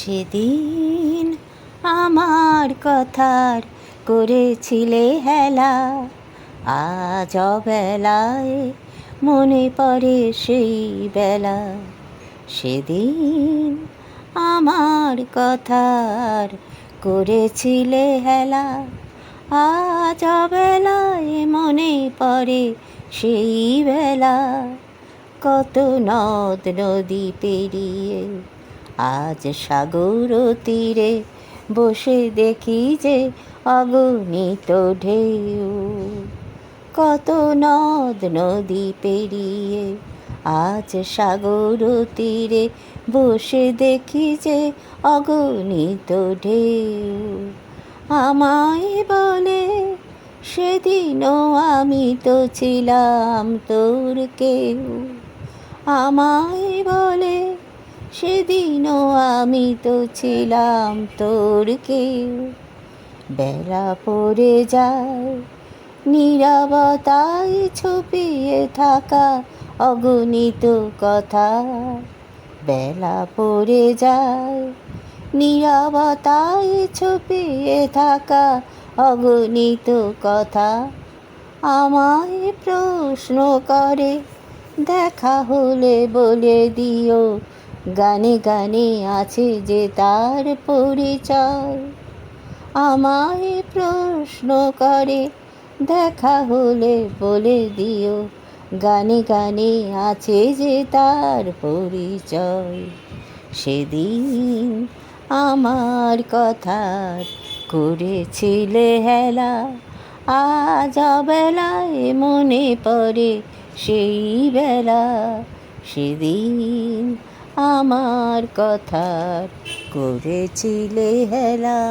সেদিন আমার কথার করেছিলে হেলা, আজ অবেলায় মনে পড়ে সেই বেলা। সেদিন আমার কথার করেছিলে হেলা, আজ অবেলায় মনে পড়ে সেই বেলা। কত নদ নদী পেরিয়ে আজ সাগর তীরে বসে দেখি যে অগণিত ঢেউ। কত নদ নদী পেরিয়ে আজ সাগর তীরে বসে দেখি যে অগণিত ঢেউ। আমায় বলে সেদিনও আমি তো ছিলাম তোর কেউ। আমায় বলে সেদিনও আমি তো ছিলাম তোর কেউ। বেলা পড়ে যায় নীরবতায় ছুপিয়ে থাকা অগণিত কথা। বেলা পড়ে যায় নীরবতায় ছুপিয়ে থাকা অগণিত কথা। আমায় প্রশ্ন করে দেখা হলে বলে দিও, গানে গানে আছে যে তার পরিচয়। আমায় প্রশ্ন করে দেখা হলে বলে দিও, গানে গানে আছে যে তার পরিচয়। সেদিন আমার কথার করেছিলে হেলা, আজ অবেলায় মনে পড়ে সেই বেলা। সেদিন আমার কথার করেছিলে হেলা।